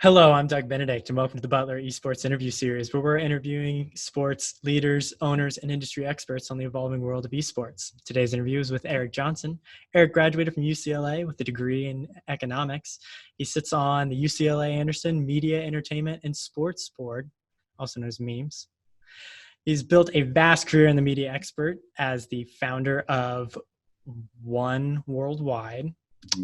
Hello, I'm Doug Benedict, and welcome to the Butler Esports interview series, where we're interviewing sports leaders, owners, and industry experts on the evolving world of esports. Today's interview is with Eric Johnson. Eric graduated from UCLA with a degree in economics. He sits on the UCLA Anderson Media, Entertainment, and Sports Board, also known as MEMS. He's built a vast career in the media expert as the founder of One Worldwide,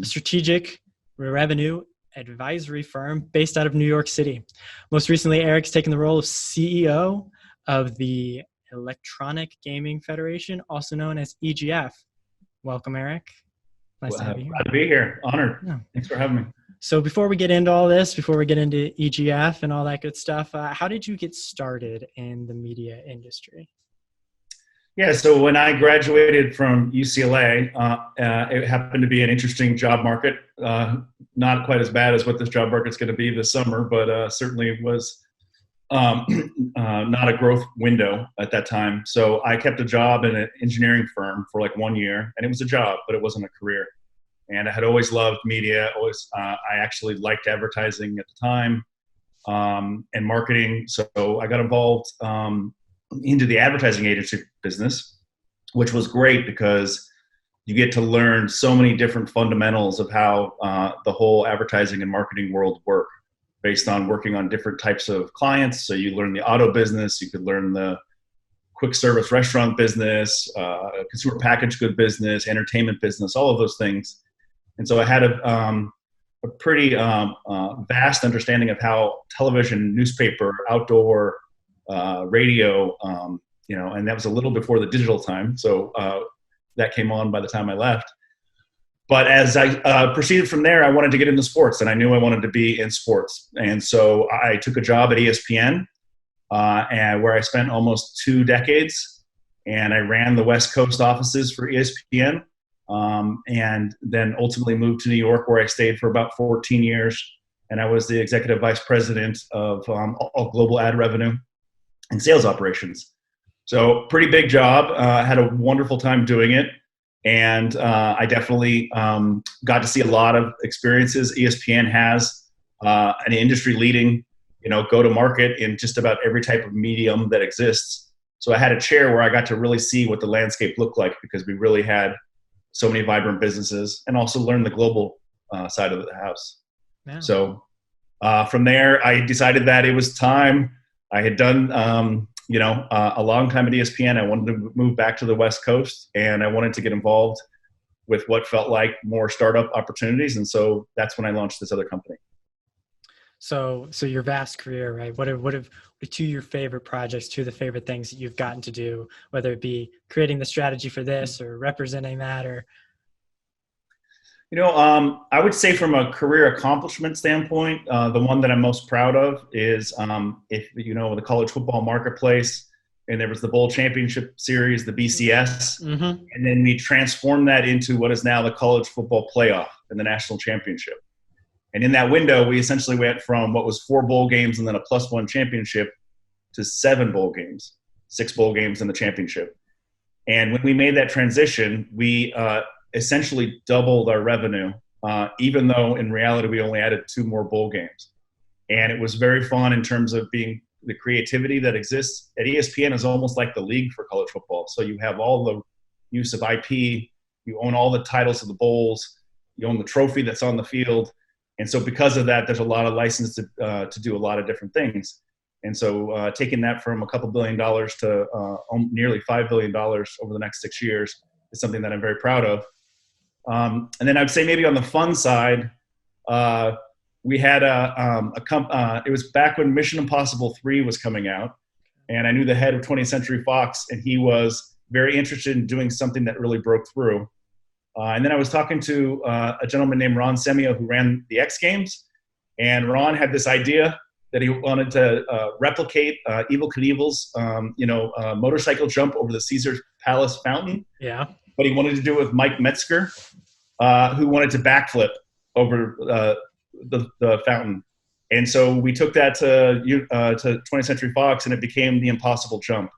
a strategic revenue advisory firm based out of New York City. Most recently, Eric's taken the role of CEO of the Electronic Gaming Federation, also known as EGF. Welcome, Eric. Nice to have you here. Glad to be here. Honored. Yeah. Thanks for having me. So before we get into all this, before we get into EGF and all that good stuff, how did you get started in the media industry? Yeah, so when I graduated from UCLA, it happened to be an interesting job market. Not quite as bad as what this job market's going to be this summer, but certainly was not a growth window at that time. So I kept a job in an engineering firm for like 1 year, and it was a job, but it wasn't a career. And I had always loved media. I actually liked advertising at the time and marketing. So I got involved into the advertising agency business, which was great because you get to learn so many different fundamentals of how the whole advertising and marketing world work based on working on different types of clients. So you learn the auto business, you could learn the quick service restaurant business, consumer packaged good business, entertainment business, all of those things. And so I had a pretty vast understanding of how television, newspaper, outdoor, radio, and that was a little before the digital time. So that came on by the time I left. But as I proceeded from there, I wanted to get into sports, and I knew I wanted to be in sports. And so I took a job at ESPN, and where I spent almost 2 decades, and I ran the West Coast offices for ESPN, and then ultimately moved to New York, where I stayed for about 14 years. And I was the executive vice president of all global ad revenue and sales operations. So pretty big job. Had a wonderful time doing it. And I definitely got to see a lot of experiences. ESPN has an industry leading, go to market in just about every type of medium that exists. So I had a chair where I got to really see what the landscape looked like because we really had so many vibrant businesses and also learn the global side of the house. Yeah. So from there, I decided that it was time. I had done, a long time at ESPN. I wanted to move back to the West Coast, and I wanted to get involved with what felt like more startup opportunities. And so that's when I launched this other company. So your vast career, right? What have two of your favorite projects, two of the favorite things that you've gotten to do, whether it be creating the strategy for this or representing that or? I would say from a career accomplishment standpoint, the one that I'm most proud of is if the college football marketplace, and there was the bowl championship series, the BCS, mm-hmm. and then we transformed that into what is now the college football playoff and the national championship. And in that window, we essentially went from what was 4 bowl games and then a +1 championship to 7 bowl games, 6 bowl games and the championship. And when we made that transition, we essentially doubled our revenue, even though in reality we only added 2 more bowl games. And it was very fun in terms of being the creativity that exists at ESPN is almost like the league for college football. So you have all the use of IP, you own all the titles of the bowls, you own the trophy that's on the field. And so because of that, there's a lot of license to do a lot of different things. And so taking that from a couple $2 billion to nearly $5 billion over the next 6 years is something that I'm very proud of. And then I'd say maybe on the fun side, we had it was back when Mission Impossible 3 was coming out, and I knew the head of 20th Century Fox, and he was very interested in doing something that really broke through. And then I was talking to a gentleman named Ron Semio who ran the X Games, and Ron had this idea that he wanted to replicate Evel Knievel's motorcycle jump over the Caesar Palace fountain. Yeah. But he wanted to do it with Mike Metzger, who wanted to backflip over the fountain. And so we took that to 20th Century Fox, and it became the impossible jump.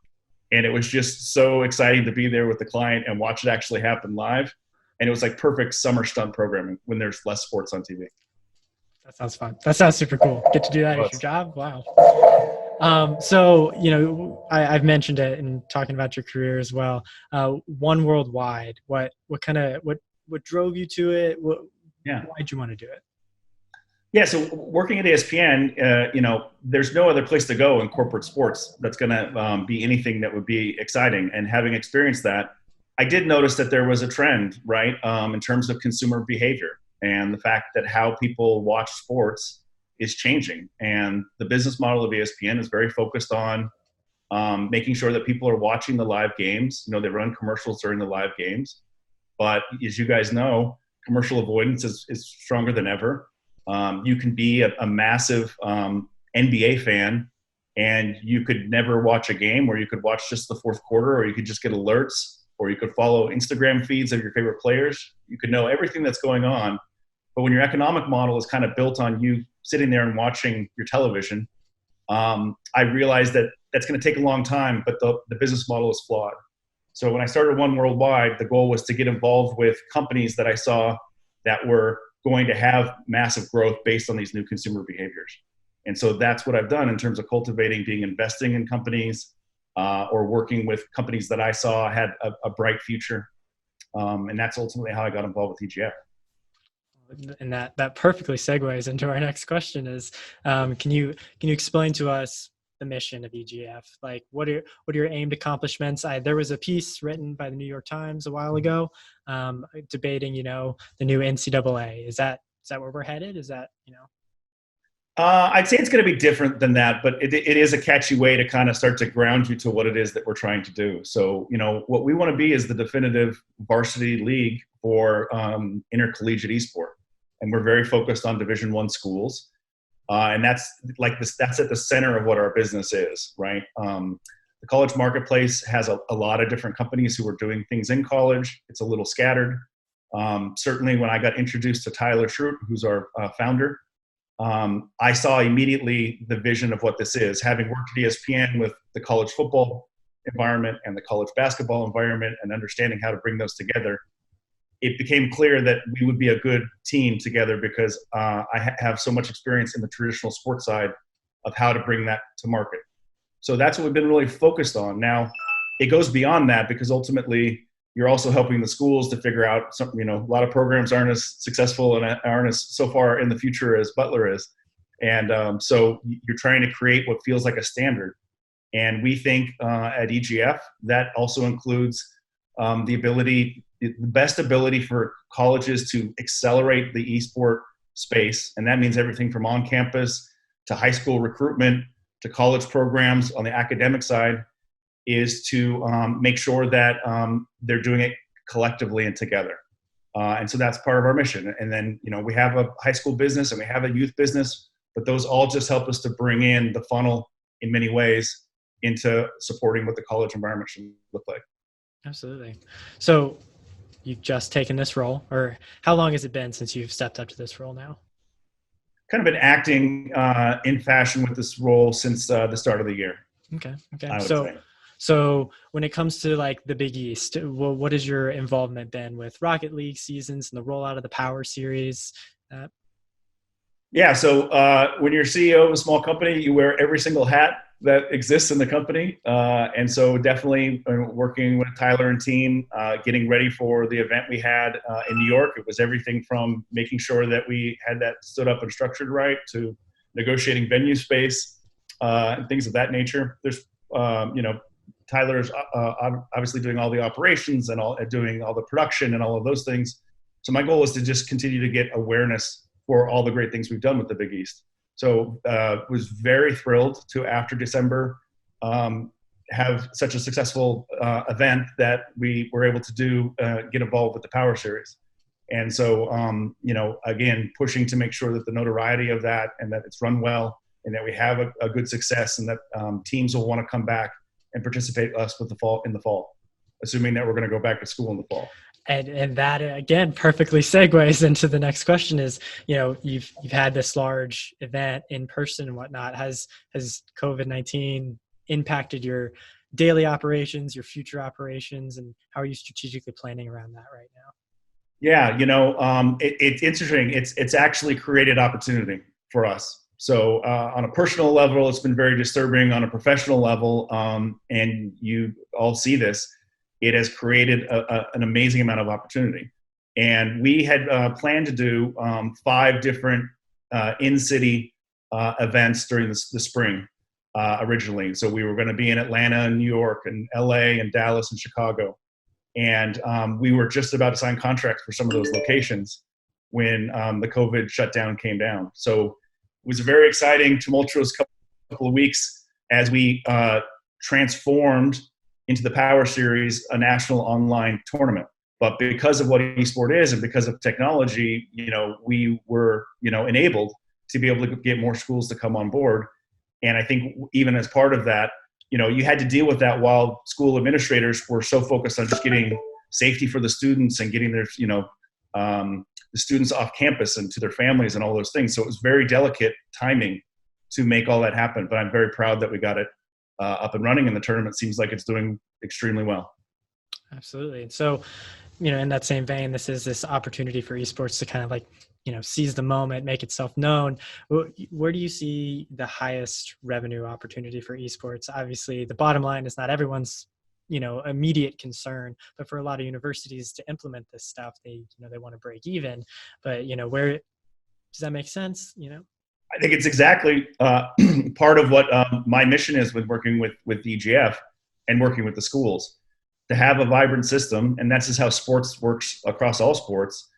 And it was just so exciting to be there with the client and watch it actually happen live. And it was like perfect summer stunt programming when there's less sports on TV. That sounds fun. That sounds super cool. Get to do that at your job. Wow. So, I've mentioned it in talking about your career as well. One Worldwide, what drove you to it? Yeah. Why'd you want to do it? Yeah, so working at ESPN, there's no other place to go in corporate sports that's going to be anything that would be exciting. And having experienced that, I did notice that there was a trend, right, in terms of consumer behavior and the fact that how people watch sports is changing. And the business model of ESPN is very focused on making sure that people are watching the live games. They run commercials during the live games. But as you guys know, commercial avoidance is stronger than ever. You can be a massive NBA fan and you could never watch a game, or you could watch just the fourth quarter, or you could just get alerts, or you could follow Instagram feeds of your favorite players. You could know everything that's going on. But when your economic model is kind of built on you sitting there and watching your television, I realized that that's going to take a long time, but the business model is flawed. So when I started One Worldwide, the goal was to get involved with companies that I saw that were going to have massive growth based on these new consumer behaviors. And so that's what I've done in terms of cultivating, investing in companies, or working with companies that I saw had a bright future. And that's ultimately how I got involved with EGF. And that perfectly segues into our next question is, can you explain to us the mission of EGF? Like, what are your aimed accomplishments? There was a piece written by the New York Times a while ago, debating, the new NCAA. Is that where we're headed? Is that, I'd say it's going to be different than that, but it is a catchy way to kind of start to ground you to what it is that we're trying to do. So, what we want to be is the definitive varsity league for intercollegiate esport. And we're very focused on Division I schools. And that's at the center of what our business is, right? The college marketplace has a lot of different companies who are doing things in college. It's a little scattered. Certainly when I got introduced to Tyler Schrute, who's our founder, I saw immediately the vision of what this is. Having worked at ESPN with the college football environment and the college basketball environment and understanding how to bring those together, it became clear that we would be a good team together because I have so much experience in the traditional sports side of how to bring that to market. So that's what we've been really focused on. Now, it goes beyond that because ultimately you're also helping the schools to figure out something. A lot of programs aren't as successful and aren't as so far in the future as Butler is. And so you're trying to create what feels like a standard. And we think at EGF, that also includes the best ability for colleges to accelerate the esport space. And that means everything from on campus to high school recruitment to college programs on the academic side, is to make sure that they're doing it collectively and together. And so that's part of our mission. And then, we have a high school business and we have a youth business, but those all just help us to bring in the funnel in many ways into supporting what the college environment should look like. Absolutely. So you've just taken this role, or how long has it been since you've stepped up to this role now? Kind of been acting in fashion with this role since the start of the year. Okay. Say. So when it comes to like the Big East, what has your involvement been with Rocket League seasons and the rollout of the Power Series? Yeah. So when you're CEO of a small company, you wear every single hat that exists in the company. And so definitely working with Tyler and team, getting ready for the event we had in New York. It was everything from making sure that we had that stood up and structured right to negotiating venue space and things of that nature. There's, Tyler's obviously doing all the operations and doing all the production and all of those things. So my goal is to just continue to get awareness for all the great things we've done with the Big East. So was very thrilled to, after December, have such a successful event that we were able to get involved with the Power Series. And so, again, pushing to make sure that the notoriety of that and that it's run well and that we have a good success and that teams will want to come back and participate with us in the fall, assuming that we're going to go back to school in the fall. And that again perfectly segues into the next question is, you've had this large event in person and whatnot. Has COVID-19 impacted your daily operations, your future operations, and how are you strategically planning around that right now? Yeah, it's interesting. It's actually created opportunity for us. So on a personal level, it's been very disturbing. On a professional level, and you all see this, it has created an amazing amount of opportunity. And we had planned to do 5 different in-city events during the spring originally. So we were going to be in Atlanta and New York and LA and Dallas and Chicago. And we were just about to sign contracts for some of those locations when the COVID shutdown came down. So it was a very exciting, tumultuous couple of weeks as we transformed into the Power Series, a national online tournament. But because of what eSport is and because of technology, we were, enabled to be able to get more schools to come on board. And I think even as part of that, you had to deal with that while school administrators were so focused on just getting safety for the students and getting their, the students off campus and to their families and all those things. So it was very delicate timing to make all that happen. But I'm very proud that we got it up and running, and the tournament seems like it's doing extremely well. Absolutely. And so, in that same vein, this is this opportunity for esports to kind of like, seize the moment, make itself known. Where do you see the highest revenue opportunity for esports? Obviously, the bottom line is not everyone's, immediate concern, but for a lot of universities to implement this stuff, they want to break even. But, where does that make sense? I think it's exactly part of what my mission is with working with EGF and working with the schools, to have a vibrant system. And that's just how sports works across all sports.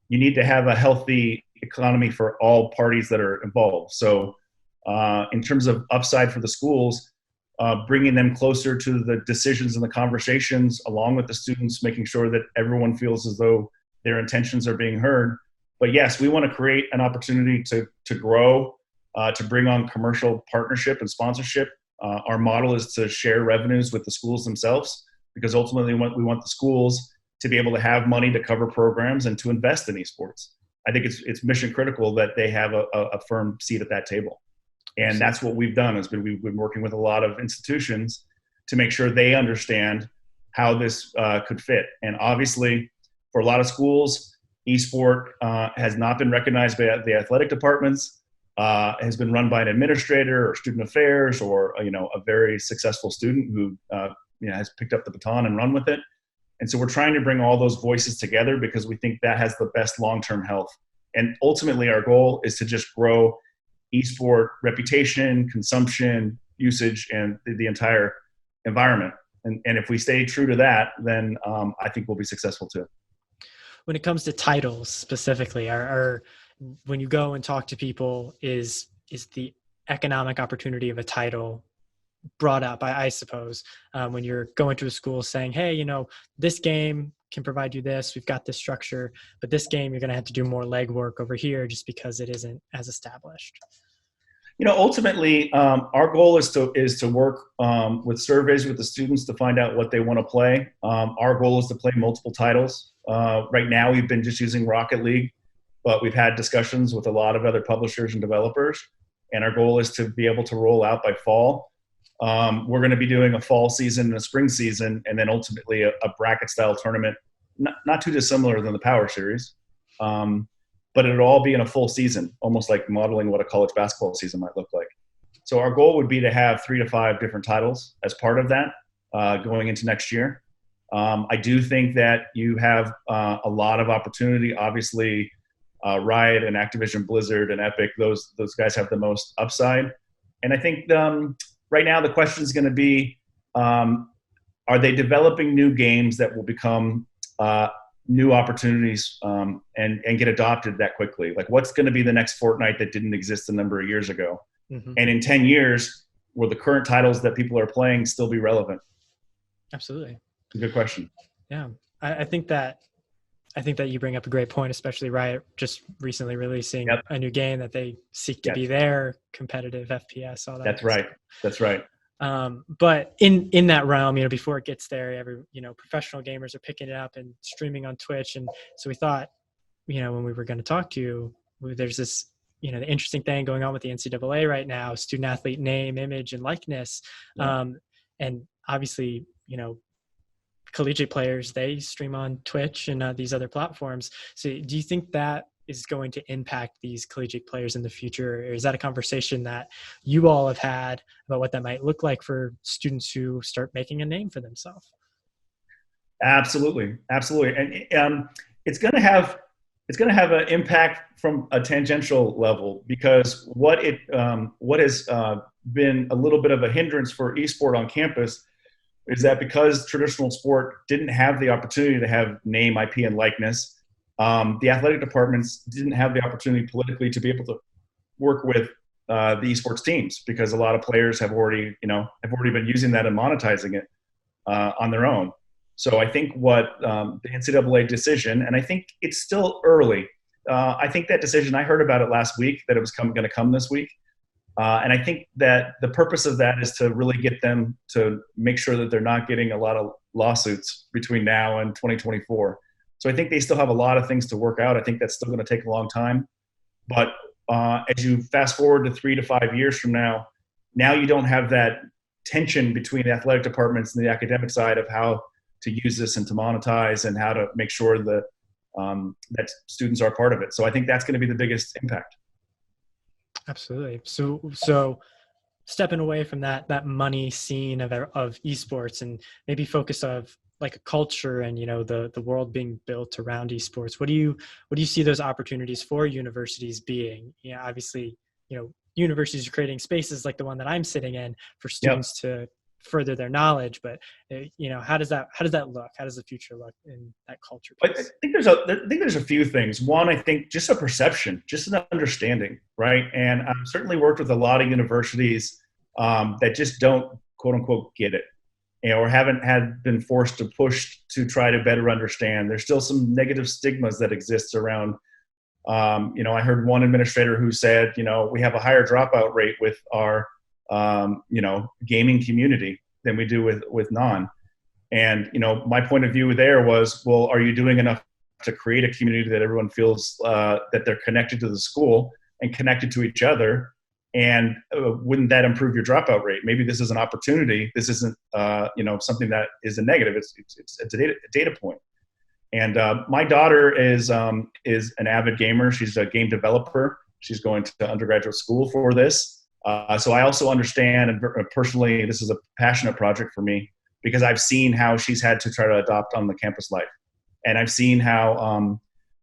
You need to have a healthy economy for all parties that are involved. So in terms of upside for the schools, bringing them closer to the decisions and the conversations along with the students, making sure that everyone feels as though their intentions are being heard. But yes, we want to create an opportunity to grow, to bring on commercial partnership and sponsorship. Our model is to share revenues with the schools themselves, because ultimately we want the schools to be able to have money to cover programs and to invest in esports. I think it's mission critical that they have a firm seat at that table. And that's what we've done, we've been working with a lot of institutions to make sure they understand how this could fit. And obviously, for a lot of schools, esport has not been recognized by the athletic departments, has been run by an administrator or student affairs or a very successful student who has picked up the baton and run with it. And so we're trying to bring all those voices together because we think that has the best long-term health. And ultimately, our goal is to just grow esport reputation, consumption, usage, and the entire environment. And if we stay true to that, then I think we'll be successful too. When it comes to titles specifically, when you go and talk to people, is the economic opportunity of a title brought up, I suppose, when you're going to a school saying, hey, this game can provide you this, we've got this structure, but this game, you're going to have to do more legwork over here just because it isn't as established. Ultimately, our goal is to work with surveys with the students to find out what they want to play. Our goal is to play multiple titles. Right now, we've been just using Rocket League, but we've had discussions with a lot of other publishers and developers, and our goal is to be able to roll out by fall. We're going to be doing a fall season and a spring season, and then ultimately a bracket-style tournament, not too dissimilar than the Power Series, but it'll all be in a full season, almost like modeling what a college basketball season might look like. So our goal would be to have 3 to 5 different titles as part of that going into next year. I do think that you have a lot of opportunity. Obviously, Riot and Activision Blizzard and Epic, those guys have the most upside. And I think right now the question is going to be, are they developing new games that will become new opportunities and get adopted that quickly? Like, what's going to be the next Fortnite that didn't exist a number of years ago? Mm-hmm. And in 10 years, will the current titles that people are playing still be relevant? Absolutely. Good question. Yeah. I think that you bring up a great point, especially Riot just recently releasing a new game that they seek to be their competitive FPS, all that. That's right. That's right. But in that realm, before it gets there, professional gamers are picking it up and streaming on Twitch. And so we thought, when we were going to talk to you, there's this, the interesting thing going on with the NCAA right now, student athlete name, image, and likeness. And obviously, collegiate players, they stream on Twitch and these other platforms. So do you think that is going to impact these collegiate players in the future? Or is that a conversation that you all have had about what that might look like for students who start making a name for themselves? Absolutely, absolutely, and it's going to have an impact from a tangential level, because what has been a little bit of a hindrance for esport on campus is that because traditional sport didn't have the opportunity to have name, IP, and likeness, the athletic departments didn't have the opportunity politically to be able to work with the esports teams, because a lot of players have already been using that and monetizing it on their own. So I think what the NCAA decision, and I think it's still early. I think that decision, I heard about it last week, that it was going to come this week. And I think that the purpose of that is to really get them to make sure that they're not getting a lot of lawsuits between now and 2024. So I think they still have a lot of things to work out. I think that's still going to take a long time. But as you fast forward to 3 to 5 years from now you don't have that tension between the athletic departments and the academic side of how to use this and to monetize and how to make sure that that students are part of it. So I think that's going to be the biggest impact. Absolutely. So stepping away from that money scene of esports and maybe focus of like a culture and, the world being built around esports, what do you see those opportunities for universities being? Obviously, universities are creating spaces like the one that I'm sitting in for students to further their knowledge, but how does that look? How does the future look in that culture piece? I think there's a few things. One, I think just a perception, just an understanding, right? And I've certainly worked with a lot of universities that just don't, quote unquote, get it, or haven't been forced to push to try to better understand. There's still some negative stigmas that exists around. I heard one administrator who said, we have a higher dropout rate with our gaming community than we do with non. And, my point of view there was, well, are you doing enough to create a community that everyone feels that they're connected to the school and connected to each other? And wouldn't that improve your dropout rate? Maybe this is an opportunity. This isn't, something that is a negative. It's a data point. And my daughter is an avid gamer. She's a game developer. She's going to undergraduate school for this. So I also understand, and personally, this is a passionate project for me, because I've seen how she's had to try to adopt on the campus life. And I've seen how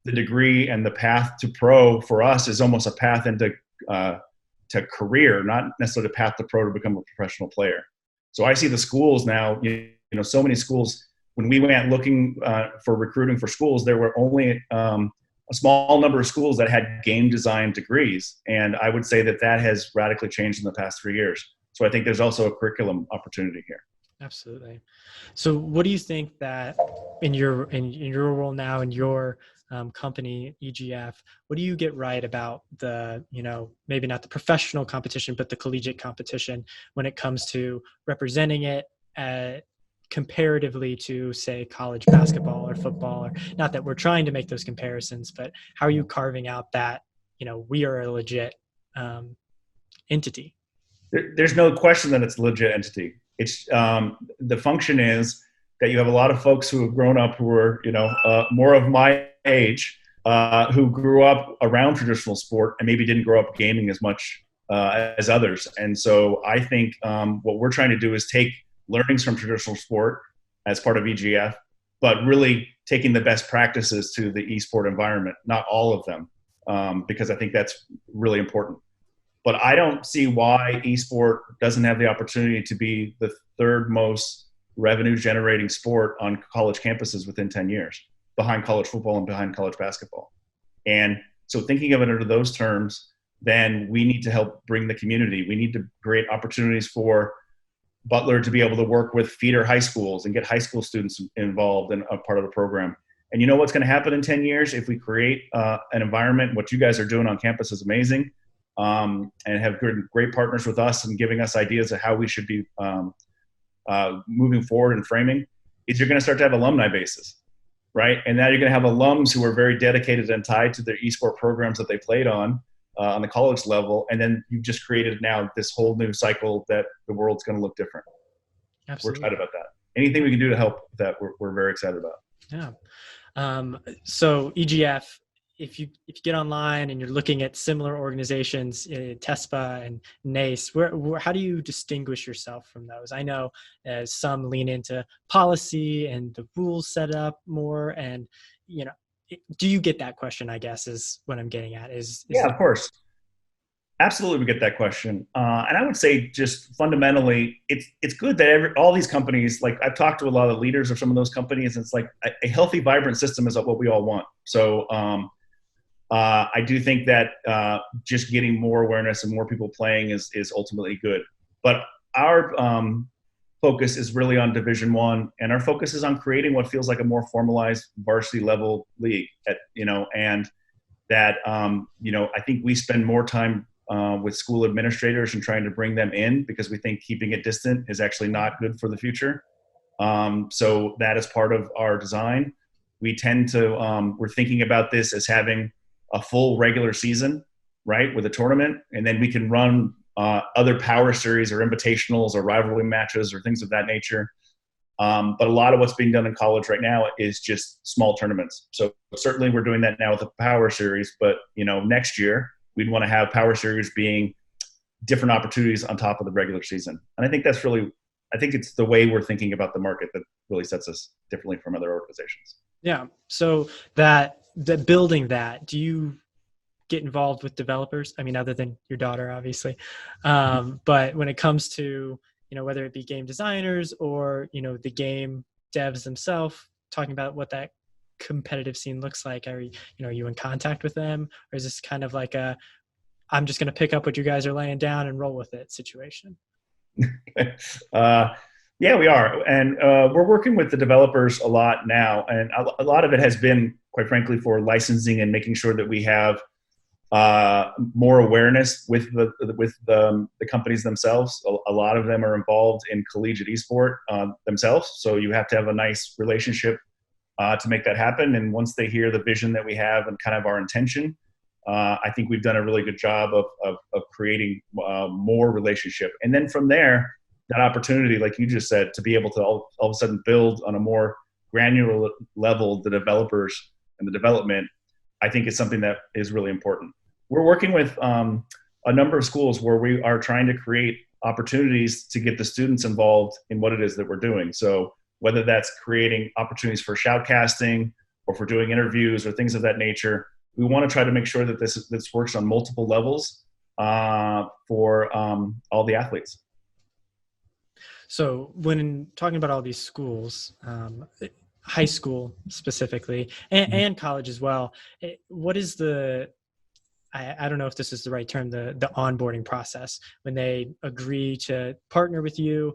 the degree and the path to pro for us is almost a path into to career, not necessarily a path to pro to become a professional player. So I see the schools now, so many schools, when we went looking for recruiting for schools, there were only a small number of schools that had game design degrees. And I would say that has radically changed in the past 3 years. So I think there's also a curriculum opportunity here. Absolutely. So what do you think that in your role now in your company, EGF, what do you get right about the, maybe not the professional competition, but the collegiate competition when it comes to representing it comparatively to, say, college basketball or football? Or not that we're trying to make those comparisons, but how are you carving out that, we are a legit entity? There's no question that it's a legit entity. It's the function is that you have a lot of folks who have grown up who are, more of my age, who grew up around traditional sport and maybe didn't grow up gaming as much as others. And so I think what we're trying to do is take learnings from traditional sport as part of EGF, but really taking the best practices to the esport environment, not all of them, because I think that's really important. But I don't see why esport doesn't have the opportunity to be the third most revenue generating sport on college campuses within 10 years, behind college football and behind college basketball. And so thinking of it under those terms, then we need to help bring the community. We need to create opportunities for Butler to be able to work with feeder high schools and get high school students involved in a part of the program. And you know what's going to happen in 10 years if we create an environment? What you guys are doing on campus is amazing. And have great partners with us and giving us ideas of how we should be moving forward and framing, is you're going to start to have alumni bases, right? And now you're going to have alums who are very dedicated and tied to their esport programs that they played on the college level. And then you've just created now this whole new cycle that the world's going to look different. Absolutely. We're excited about that. anything we can do to help that, we're very excited about. Yeah. So EGF, if you get online and you're looking at similar organizations, TESPA and NACE, how do you distinguish yourself from those? I know some lean into policy and the rules set up more, and do you get that question? I guess is what I'm getting at. Yeah, of course. Absolutely, we get that question, and I would say just fundamentally, it's good that all these companies, like I've talked to a lot of the leaders of some of those companies, and it's like a healthy, vibrant system is what we all want. So I do think that just getting more awareness and more people playing is ultimately good. But our focus is really on Division I, and our focus is on creating what feels like a more formalized varsity level league. And that I think we spend more time with school administrators and trying to bring them in because we think keeping it distant is actually not good for the future. So that is part of our design. We tend to, we're thinking about this as having a full regular season, right, with a tournament, and then we can run other power series or invitationals or rivalry matches or things of that nature. But a lot of what's being done in college right now is just small tournaments. So certainly we're doing that now with the power series, but next year we'd want to have power series being different opportunities on top of the regular season. And I think it's the way we're thinking about the market that really sets us differently from other organizations. Yeah. So that building that, do you get involved with developers? I mean, other than your daughter, obviously. But when it comes to, whether it be game designers or, the game devs themselves, talking about what that competitive scene looks like, are you in contact with them? Or is this kind of like I'm just going to pick up what you guys are laying down and roll with it situation? Yeah, we are. And we're working with the developers a lot now. And a lot of it has been, quite frankly, for licensing and making sure that we have more awareness with the companies themselves. A lot of them are involved in collegiate esport themselves. So you have to have a nice relationship to make that happen. And once they hear the vision that we have and kind of our intention, I think we've done a really good job of creating more relationship. And then from there, that opportunity, like you just said, to be able to all of a sudden build on a more granular level the developers and the development, I think is something that is really important. We're working with a number of schools where we are trying to create opportunities to get the students involved in what it is that we're doing. So whether that's creating opportunities for shoutcasting or for doing interviews or things of that nature, we want to try to make sure that this works on multiple levels for all the athletes. So when talking about all these schools, high school specifically, and college as well, what is I don't know if this is the right term, the onboarding process when they agree to partner with you,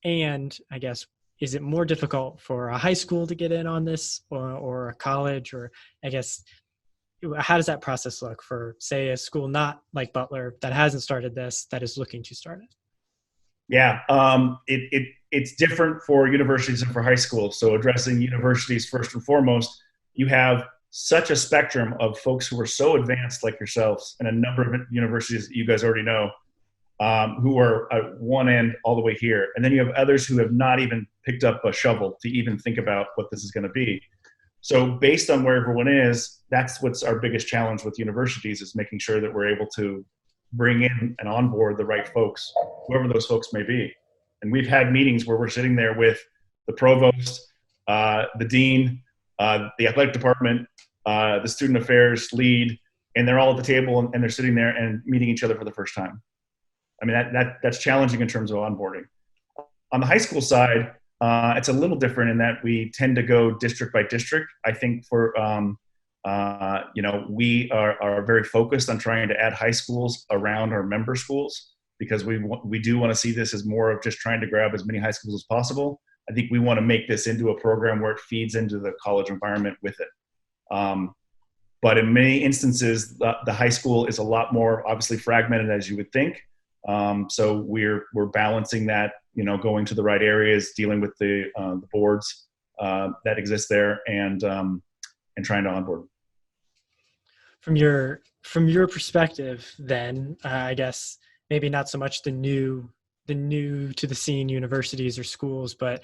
and I guess, is it more difficult for a high school to get in on this or a college, or I guess, how does that process look for, say, a school not like Butler that hasn't started this, that is looking to start it? Yeah, it's different for universities and for high schools. So addressing universities first and foremost, you have such a spectrum of folks who are so advanced like yourselves, and a number of universities that you guys already know, who are at one end all the way here. And then you have others who have not even picked up a shovel to even think about what this is going to be. So based on where everyone is, that's what's our biggest challenge with universities, is making sure that we're able to bring in and onboard the right folks, whoever those folks may be. And we've had meetings where we're sitting there with the provost, the dean, the athletic department, the student affairs lead, and they're all at the table and they're sitting there and meeting each other for the first time. I mean, that's challenging in terms of onboarding. On the high school side, it's a little different in that we tend to go district by district. I think for we are very focused on trying to add high schools around our member schools, because we do want to see this as more of just trying to grab as many high schools as possible. I think we want to make this into a program where it feeds into the college environment with it. But in many instances, the high school is a lot more obviously fragmented as you would think. So we're balancing that, going to the right areas, dealing with the boards that exist there, and trying to onboard. From your perspective, then, I guess maybe not so much the new the new to the scene universities or schools, but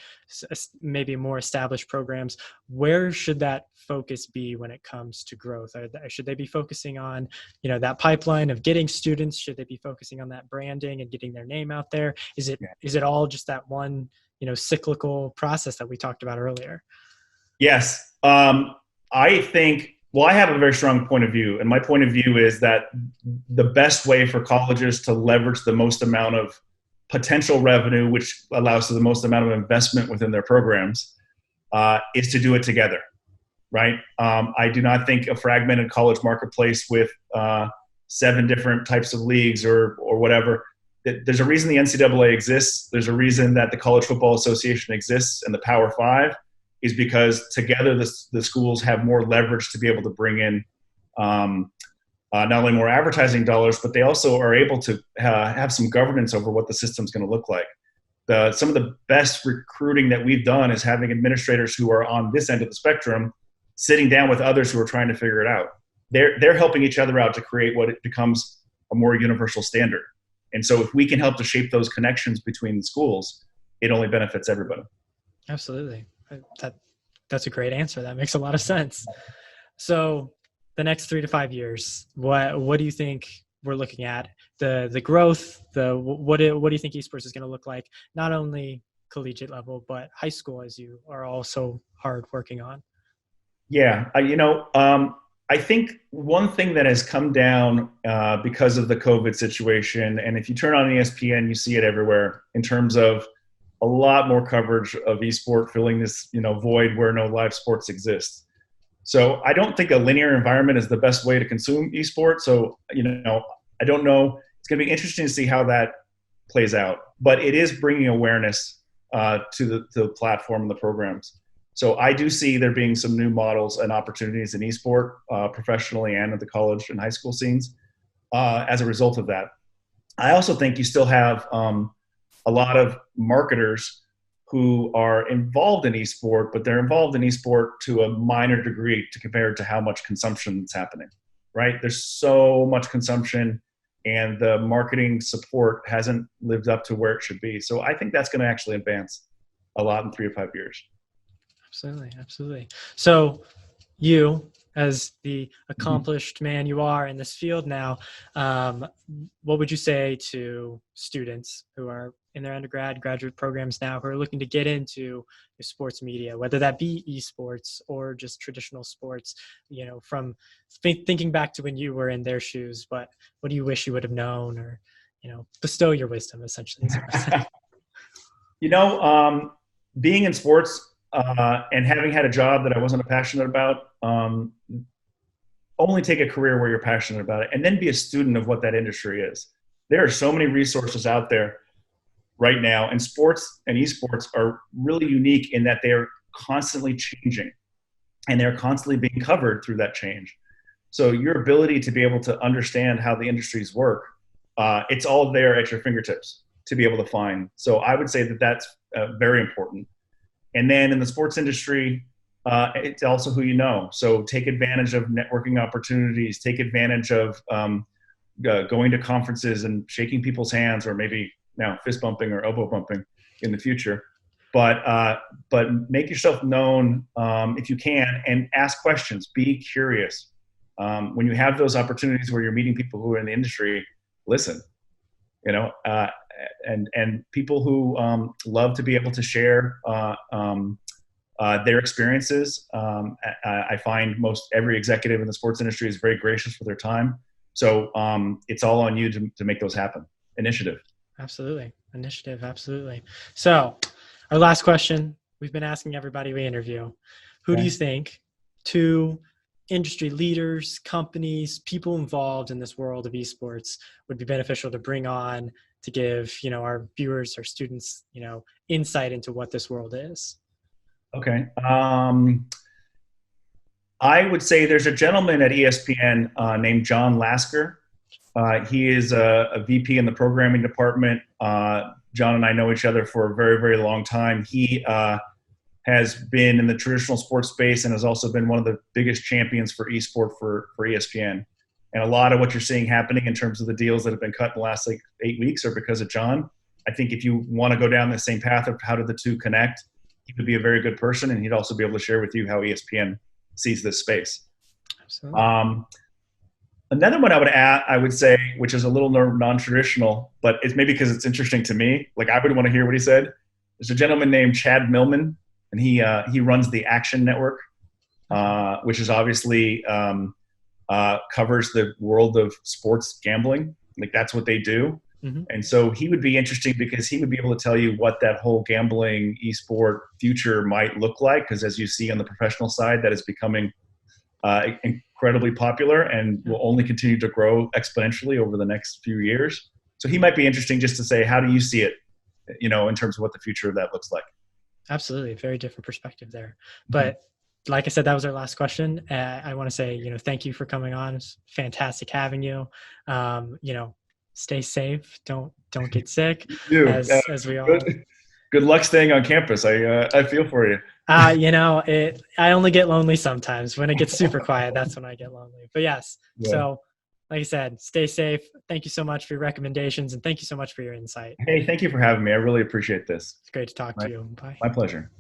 maybe more established programs, where should that focus be when it comes to growth? Should they be focusing on, that pipeline of getting students? Should they be focusing on that branding and getting their name out there? Is it all just that one, cyclical process that we talked about earlier? Yes. I think, I have a very strong point of view, and my point of view is that the best way for colleges to leverage the most amount of potential revenue, which allows for the most amount of investment within their programs, is to do it together, right? I do not think a fragmented college marketplace with 7 different types of leagues or whatever. There's a reason the NCAA exists. There's a reason that the College Football Association exists and the Power Five, is because together the schools have more leverage to be able to bring in not only more advertising dollars, but they also are able to have some governance over what the system's going to look like. Some of the best recruiting that we've done is having administrators who are on this end of the spectrum sitting down with others who are trying to figure it out. They're helping each other out to create what it becomes a more universal standard. And so if we can help to shape those connections between the schools, it only benefits everybody. Absolutely. That's a great answer. That makes a lot of sense. So the next 3 to 5 years, what do you think we're looking at? The growth, what do you think esports is going to look like? Not only collegiate level, but high school, as you are also hard working on. Yeah, I think one thing that has come down because of the COVID situation, and if you turn on ESPN, you see it everywhere in terms of a lot more coverage of esport filling this, void where no live sports exist. So I don't think a linear environment is the best way to consume esport. So, I don't know. It's going to be interesting to see how that plays out, but it is bringing awareness to the platform and the programs. So I do see there being some new models and opportunities in esport professionally and at the college and high school scenes as a result of that. I also think you still have a lot of marketers who are involved in esport, but they're involved in esport to a minor degree compared to how much consumption is happening, right? There's so much consumption and the marketing support hasn't lived up to where it should be. So I think that's going to actually advance a lot in 3 to 5 years. Absolutely. Absolutely. So you, as the accomplished man you are in this field now, what would you say to students who are in their undergrad, graduate programs now, who are looking to get into sports media, whether that be esports or just traditional sports, from thinking back to when you were in their shoes, but what do you wish you would have known, or, bestow your wisdom, essentially? Being in sports, and having had a job that I wasn't passionate about, only take a career where you're passionate about it, and then be a student of what that industry is. There are so many resources out there right now, and sports and esports are really unique in that they are constantly changing, and they're constantly being covered through that change. So your ability to be able to understand how the industries work, it's all there at your fingertips to be able to find. So I would say that that's very important. And then in the sports industry, it's also who you know. So take advantage of networking opportunities, take advantage of going to conferences and shaking people's hands, or maybe now fist bumping or elbow bumping in the future. But make yourself known if you can, and ask questions, be curious. When you have those opportunities where you're meeting people who are in the industry, listen, and people who love to be able to share their experiences. I find most every executive in the sports industry is very gracious with their time. So it's all on you to make those happen. Initiative. Absolutely. Initiative. Absolutely. So our last question, we've been asking everybody we interview, who do you think, two industry leaders, companies, people involved in this world of esports would be beneficial to bring on to give, our viewers, our students, insight into what this world is? Okay. I would say there's a gentleman at ESPN named John Lasker. He is a VP in the programming department. John and I know each other for a very, very long time. He has been in the traditional sports space and has also been one of the biggest champions for esport for ESPN. And a lot of what you're seeing happening in terms of the deals that have been cut in the last 8 weeks are because of John. I think if you want to go down the same path of how do the two connect, he would be a very good person, and he'd also be able to share with you how ESPN sees this space. Absolutely. Another one I would say, which is a little non-traditional, but it's maybe because it's interesting to me. Like I would want to hear what he said. There's a gentleman named Chad Millman, and he runs the Action Network, which is obviously covers the world of sports gambling. Like that's what they do. Mm-hmm. And so he would be interesting because he would be able to tell you what that whole gambling esport future might look like. Because as you see on the professional side, that is becoming incredibly popular and will only continue to grow exponentially over the next few years. So he might be interesting just to say, how do you see it, in terms of what the future of that looks like? Absolutely. Very different perspective there. But like I said, that was our last question. I want to say, thank you for coming on. It's fantastic having you. Stay safe. Don't get sick. As we all. Good luck staying on campus. I feel for you. I only get lonely sometimes. When it gets super quiet, that's when I get lonely. But yes. Yeah. So like I said, stay safe. Thank you so much for your recommendations, and thank you so much for your insight. Hey, thank you for having me. I really appreciate this. It's great to talk to you. Bye. My pleasure.